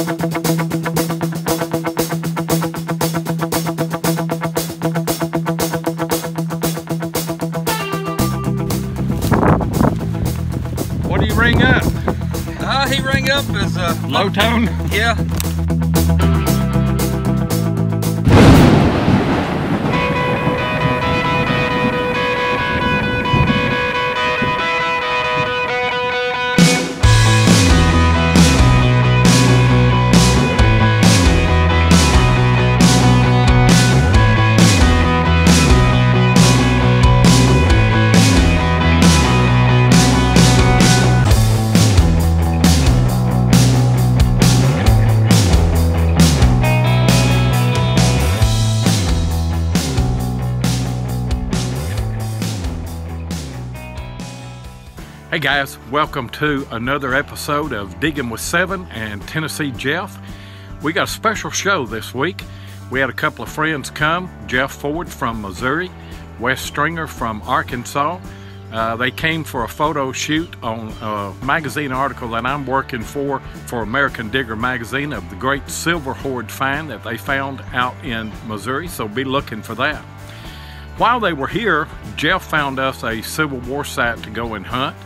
What do you ring up? He rang up as low tone? Yeah. Hey guys, welcome to another episode of Digging with Seven and Tennessee Jeff. We got a special show this week. We had a couple of friends come, Jeff Ford from Missouri, Wes Stringer from Arkansas. They came for a photo shoot on a magazine article that I'm working for American Digger magazine of the great silver hoard find that they found out in Missouri, so be looking for that. While they were here, Jeff found us a Civil War site to go and hunt.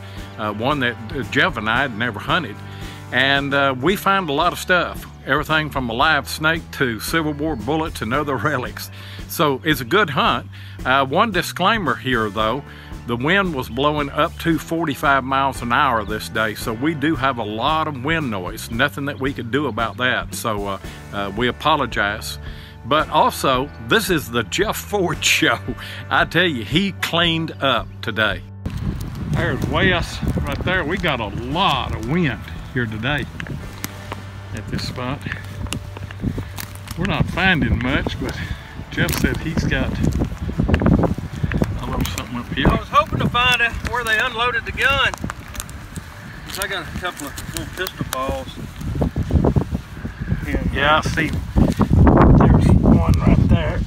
One that Jeff and I had never hunted, and we found a lot of stuff, everything from a live snake to Civil War bullets and other relics. So it's a good hunt. One disclaimer here though, the wind was blowing up to 45 miles an hour this day, so we do have a lot of wind noise. Nothing that we could do about that, so we apologize. But also, this is the Jeff Ford show. I tell you, he cleaned up today. There's Wes right there. We got a lot of wind here today at this spot. We're not finding much, but Jeff said he's got a little something up here. I was hoping to find where they unloaded the gun. I got a couple of little pistol balls. Yeah, I see. There's one right there.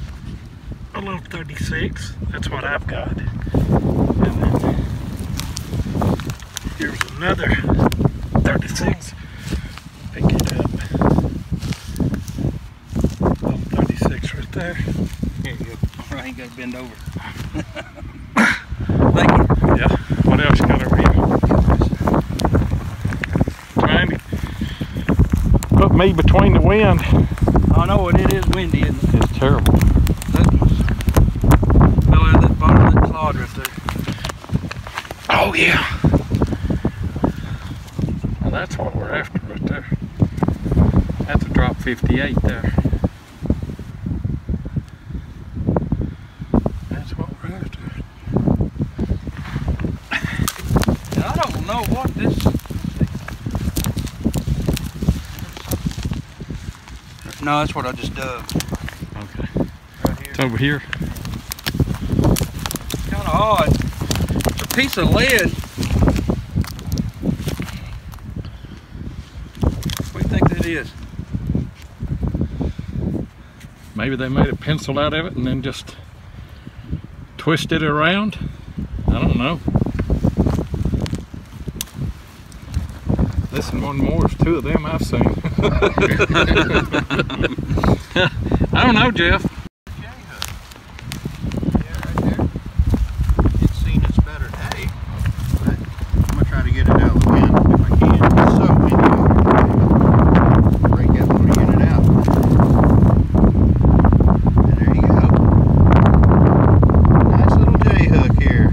A little 36. That's what I've got. And then here's another 36. Pick it up. Little 36 right there. Here you go. I ain't got to bend over. Thank you. Yeah. What else you got over here? Trying to put me between the wind. I know it is windy, isn't it? It's terrible. Fell out of that bottom of that clod right there. Oh yeah. Well, that's what we're after right there. That's a drop 58 there. That's what we're after. And I don't know what this. No, that's what I just dug. Okay. Right here. It's over here. It's kind of odd. It's a piece of lead. What do you think that is? Maybe they made a pencil out of it and then just twisted it around. I don't know. This and one more is two of them I've seen. I don't know, Jeff. Yeah, right there. It's seen its better day. But I'm gonna try to get it out of the wind if I can. It's so windy over there. Break that motor unit out. And there you go. Nice little J hook here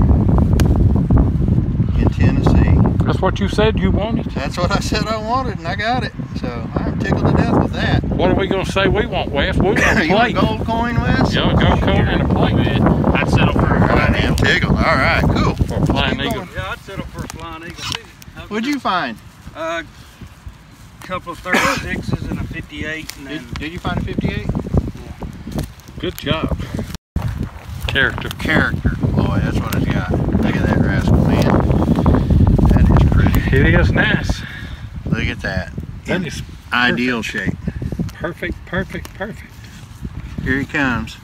in Tennessee. That's what you said you wanted. That's what I said I wanted, and I got it. So I'm tickled to death with that. What are we going to say we want, Wes? We want a You want plate. a gold coin, Wes? Yeah, a gold coin and a plate. I'd settle for a I am tickled. All right, cool. For a flying Keep eagle. going. Yeah, I'd settle for a flying eagle. What'd you find? A couple of 36s and a 58. And then, Did you find a 58? Good job. Character. Character. Boy, that's what it's got. Look at that rascal, man. That is pretty. It is nice. Look at that. That is Ideal shape. perfect, perfect, perfect. Here he comes.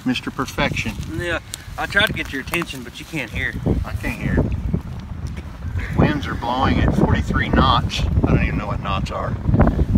Mr. Perfection. yeah, I tried to get your attention, but you can't hear. I can't hear it. Winds are blowing at 43 knots. I don't even know what knots are.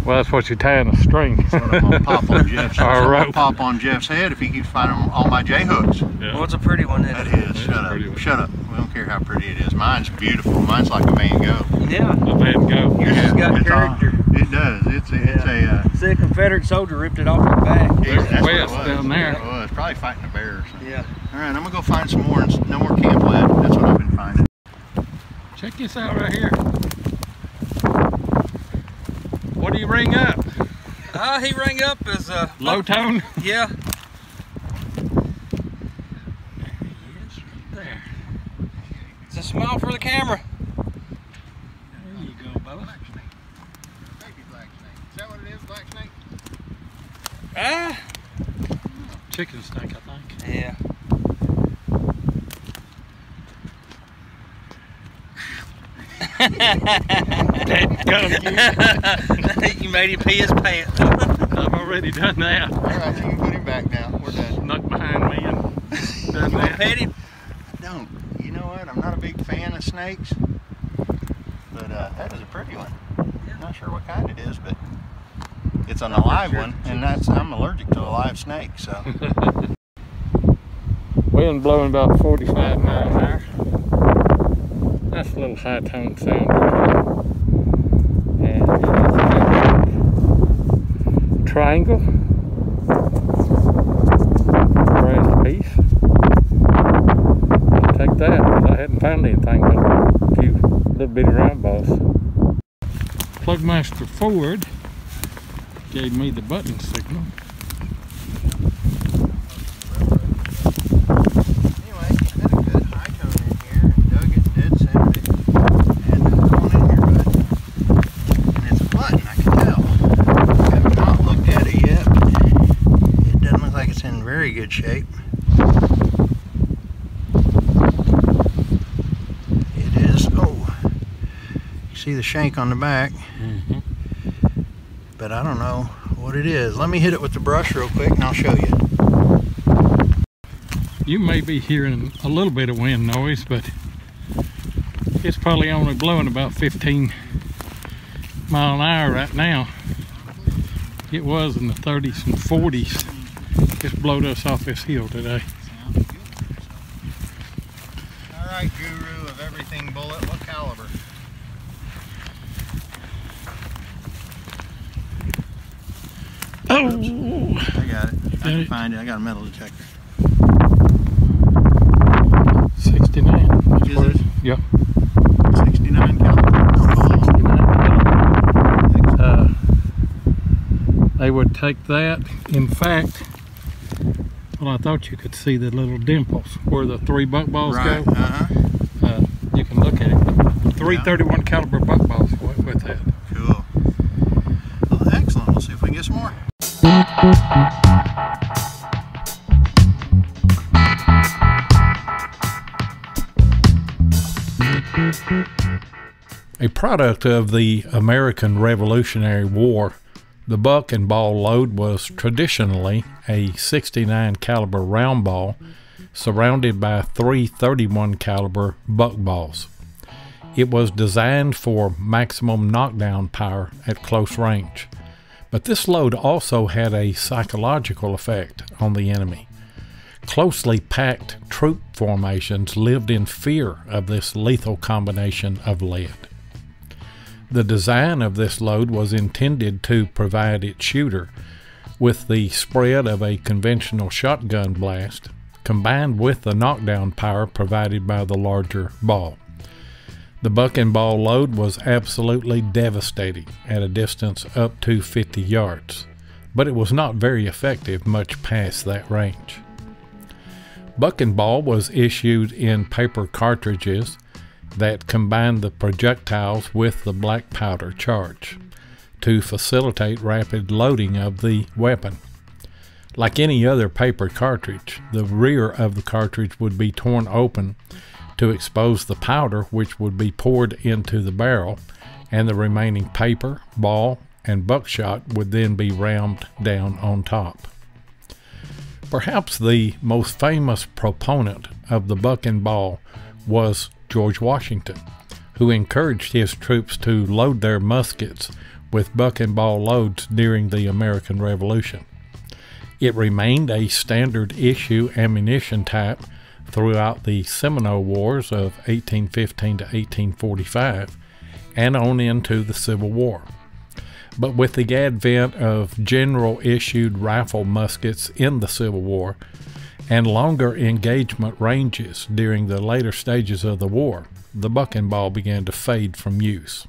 Well, that's what you're tying a string. That's what I'm gonna pop on Jeff's. Or a rope. Pop on Jeff's head if he keeps finding all my J hooks. Yeah. Well, it's a pretty one. That is. Shut up. Shut up. We don't care how pretty it is. Mine's beautiful. Mine's like a Van Gogh. Yeah. A Van Gogh. Yours has got character. It does. It's a. See, a Confederate soldier ripped it off his back. There's That's what it West was. down there. That's what it was. Probably fighting a bear or something. Yeah. All right, I'm gonna go find some more. And no more camp lead. That's what I've been finding. Check this out right here. What do you ring up? He rang up as a Low tone? Yeah. Yes, there. It's a smile for the camera. There you go, Bubba. Baby black snake. Is that what it is, black snake? Ah. Chicken snake, I think. Yeah. You made him pee his pants. I've already done that. All right, you can put him back down. We're done. Snuck behind me and done You want to that. pet him? Don't. You know what? I'm not a big fan of snakes, but that is a pretty one. Yeah. Not sure what kind it is, but it's an alive one, and I'm allergic to a live snake, so. Wind blowing about 45 miles an hour. That's a little high tone sound. And triangle. Brass piece. I'll take that. I hadn't found anything but a few little bitty round balls. Plugmaster Ford gave me the button signal. Good shape. It is. Oh, you see the shank on the back, but I don't know what it is. Let me hit it with the brush real quick and I'll show you. You may be hearing a little bit of wind noise, but it's probably only blowing about 15 mile an hour right now. It was in the 30s and 40s. Just blowed us off this hill today. All right, guru of everything bullet, what caliber? Oh! Oops. I got it. I can find it. I got a metal detector. 69. Is it? Yeah. 69 caliber. 69. They would take that. In fact, well, I thought you could see the little dimples where the 3 buck balls go. You can look at it. 331 caliber buck balls with that. Cool. Well, excellent. We'll see if we can get some more. A product of the American Revolutionary War, the buck and ball load was traditionally a 69 caliber round ball surrounded by 3 31 caliber buck balls. It was designed for maximum knockdown power at close range, but this load also had a psychological effect on the enemy. Closely packed troop formations lived in fear of this lethal combination of lead. The design of this load was intended to provide its shooter with the spread of a conventional shotgun blast combined with the knockdown power provided by the larger ball. The buck and ball load was absolutely devastating at a distance up to 50 yards, but it was not very effective much past that range. Buck and ball was issued in paper cartridges that combined the projectiles with the black powder charge to facilitate rapid loading of the weapon. Like any other paper cartridge, the rear of the cartridge would be torn open to expose the powder, which would be poured into the barrel, and the remaining paper, ball, and buckshot would then be rammed down on top. Perhaps the most famous proponent of the buck and ball was George Washington, who encouraged his troops to load their muskets with buck and ball loads during the American Revolution. It remained a standard issue ammunition type throughout the Seminole Wars of 1815 to 1845 and on into the Civil War. But with the advent of general issued rifle muskets in the Civil War and longer engagement ranges during the later stages of the war, the buck and ball began to fade from use.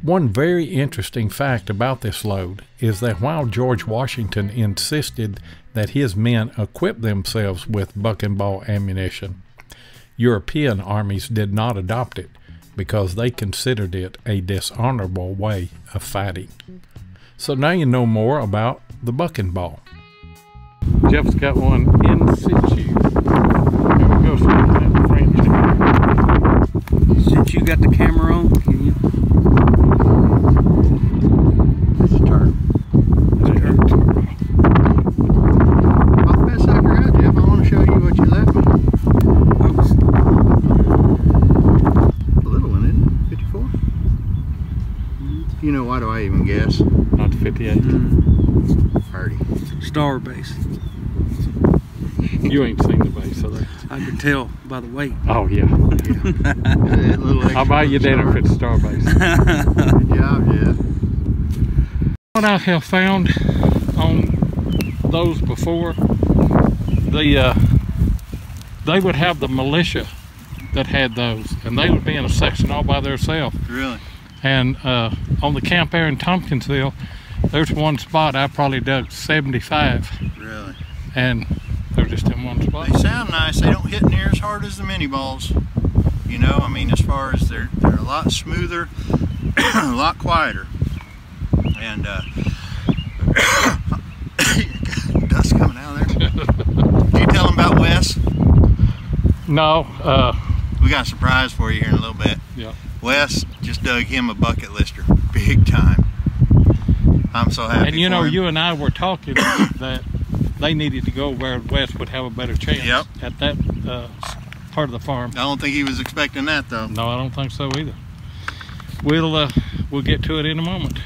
One very interesting fact about this load is that while George Washington insisted that his men equip themselves with buck and ball ammunition, European armies did not adopt it because they considered it a dishonorable way of fighting. So now you know more about the buck and ball. Jeff's got one in situ. Here we go, looking at the French. Since you got the camera on, can you? That's a turtle. About the best sucker out, Jeff. I want to show you what you left me. Oops. A little one, isn't it? 54? You know, why do I even guess? Not 58. 30. Star base. You ain't seen the base of that. I can tell by the weight. Oh, yeah. I'll buy you dinner if it's star base. Good job, Jeff. What I have found on those before, they would have the militia that had those, and they would be in a section all by themselves. Really? And on the camp there in Tompkinsville, there's one spot I probably dug 75. Really? And they're just in one spot. They sound nice. They don't hit near as hard as the mini balls. You know, I mean, as far as they're a lot smoother, a lot quieter. And dust coming out of there. Did you tell them about Wes? No. We got a surprise for you here in a little bit. Yeah. Wes just dug him a bucket lister, big time. I'm so happy. And you know, for him. you and I were talking that they needed to go where Wes would have a better chance at that part of the farm. I don't think he was expecting that, though. No, I don't think so either. We'll get to it in a moment.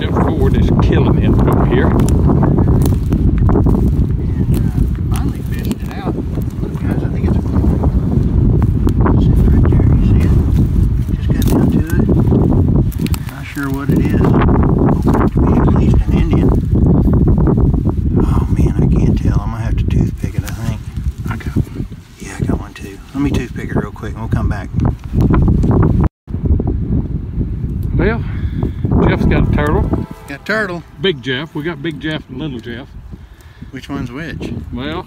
Jeff Ford is killing it over here. Finally fished it out. Look, guys, I think it's full. Sitting right there. You see it? Just got down to it. Not sure what it is. Hoping it to be at least an Indian. Oh man, I can't tell. I'm gonna have to toothpick it, I think. I got one. Yeah, I got one too. Let me toothpick it real quick and we'll come back. Well, Jeff's got a turtle. Got turtle. Big Jeff. We got Big Jeff and Little Jeff. Which one's which? Well,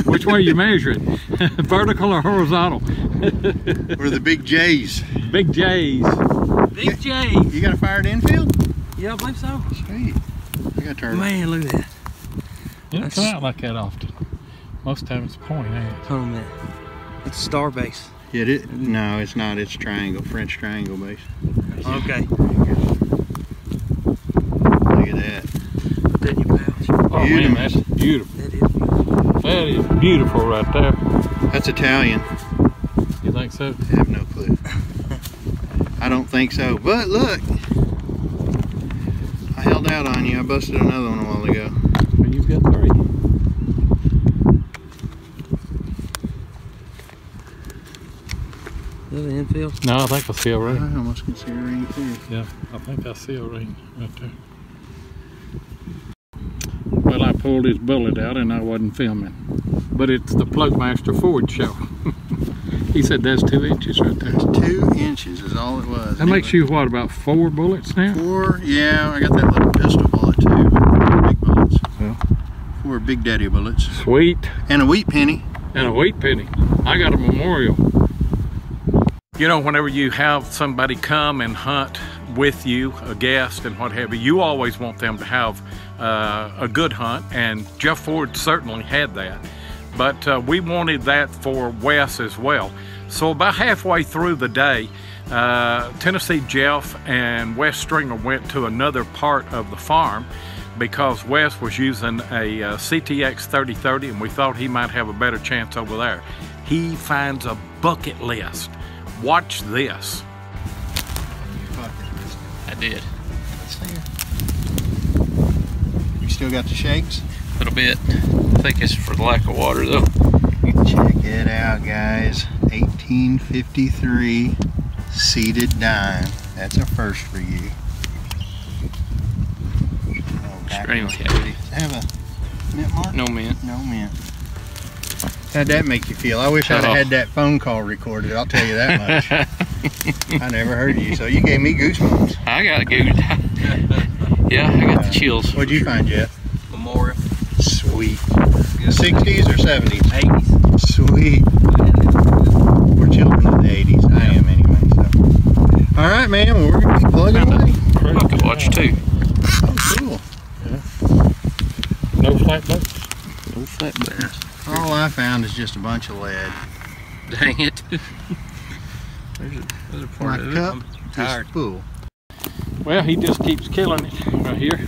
which way you measure it? Vertical or horizontal? We're the big J's. Big J's. Big J. You got a fired infield? Yeah, I believe so. Sweet. I got turtle. Man, look at that. It don't come out like that often. Most times it's point out. Hold on a minute. It's a star base. Yeah, no, it's not. It's triangle, French triangle base. Okay. Look at that. Put that in your pouch. Oh man, that's beautiful. That is beautiful. That is beautiful right there. That's Italian. You think so? I have no clue. I don't think so. But look, I held out on you. I busted another one a while ago. Well, you've got 3. Is that an infield? No, I think I see a I ring. almost can see a ring too. Yeah, I think I see a ring right there. Well, I pulled his bullet out and I wasn't filming. But it's the Plugmaster Ford show. He said that's 2 inches right there. That's 2 inches is all it was. That makes you, what, about 4 bullets now? 4, yeah, I got that little pistol bullet too. Big bullets. Yeah. 4 Big Daddy bullets. Sweet. And a wheat penny. And a wheat penny. I got a memorial. You know, whenever you have somebody come and hunt with you, a guest and what have you, you always want them to have a good hunt, and Jeff Ford certainly had that. But we wanted that for Wes as well. So about halfway through the day, Tennessee Jeff and Wes Stringer went to another part of the farm because Wes was using a CTX 3030 and we thought he might have a better chance over there. He finds a bucket list. Watch this. I did. Let's see here. You still got the shakes? A little bit. I think it's for the lack of water though. Check it out, guys. 1853 seated dime. That's a first for you. Extremely heavy. Does it have a mint mark? No mint. No mint. How'd that make you feel? I wish I'd have had that phone call recorded, I'll tell you that much. I never heard you, so you gave me goosebumps. I got goosed. Yeah, I got the chills. What'd you find, Jeff? Memorial. Sweet. 60s or 70s? 80s. Sweet. We're children of the 80s. I am anyway, so. All right, man, well, we're going to be plugging away. Bucket watch too. Oh, cool. No flat boats. No flat boats. All I found is just a bunch of lead. Dang it. There's a My part of cup it. I'm is tired. full. Well, he just keeps killing it right here.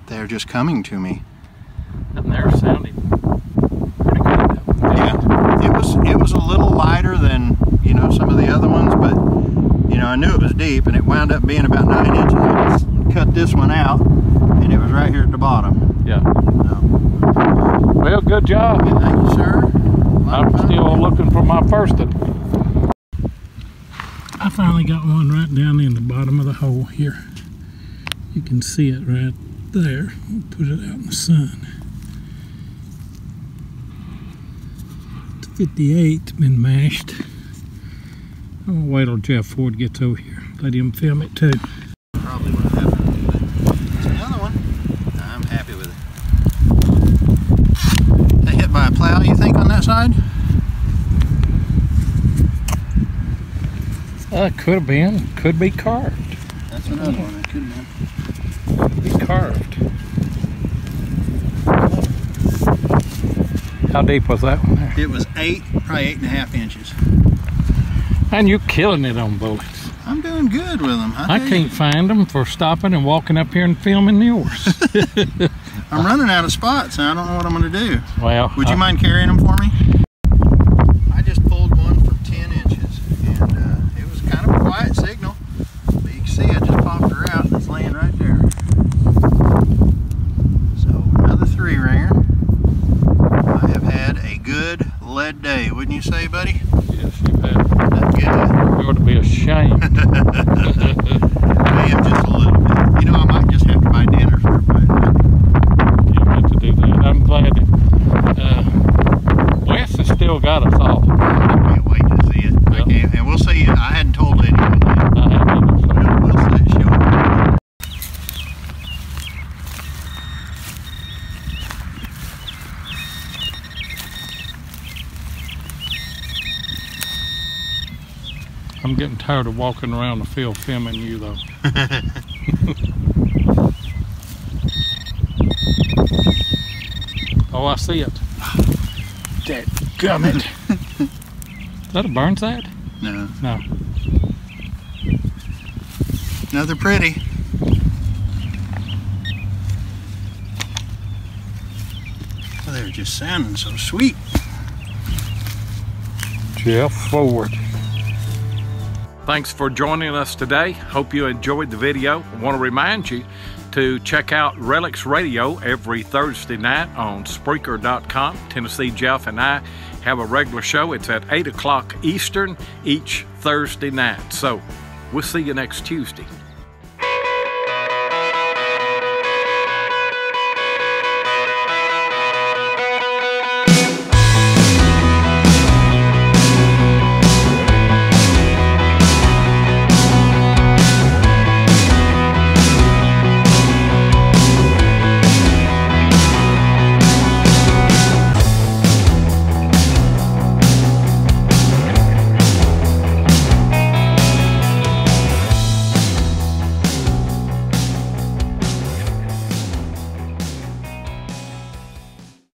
They're just coming to me. And they're sounding pretty good. Yeah, it was a little lighter than, you know, some of the other ones, but you know, I knew it was deep, and it wound up being about 9 inches. I just cut this one out, and it was right here at the bottom. Yeah. So, Well, good job. thank you, sir. I'm still looking for my first one. I finally got one right down in the bottom of the hole here. You can see it right there. We'll put it out in the sun. It's 58, it's been mashed. I'm gonna wait till Jeff Ford gets over here. Let him film it too. Probably would have happened, but it's another one. I'm happy with it. They hit by a plow, you think, on that side? Could have been. Could be carved. That's another one. It could have been. Could be carved. How deep was that one there? It was probably 8.5 inches. And you're killing it on bullets. I'm doing good with them. I can't find them for stopping and walking up here and filming yours. I'm running out of spots, and I don't know what I'm going to do. Well, Would you mind carrying them for me? I just pulled one from 10 inches, and it was kind of a quiet signal. But you can see I just popped her out, and it's laying right there. So, another 3-ringer. I have had a good lead day, wouldn't you say, buddy? yes, you have. That's good. You ought to be ashamed. I am just a little bit. You know, I might just have to buy dinner for everybody. You meant to do that. I'm glad that Wes has still got us all. I can't wait to see it. Yep. And we'll see. I hadn't told anyone yet. I haven't either, so. We'll see it show. I'm getting tired of walking around the field filming you, though. Oh, I see it. Dadgummit. Is that a burn sight? No. No. Another pretty. Oh, they're just sounding so sweet. Jeff Ford. Thanks for joining us today. Hope you enjoyed the video. I want to remind you to check out Relics Radio every Thursday night on Spreaker.com. Tennessee Jeff and I have a regular show. It's at 8 o'clock Eastern each Thursday night. So we'll see you next Tuesday.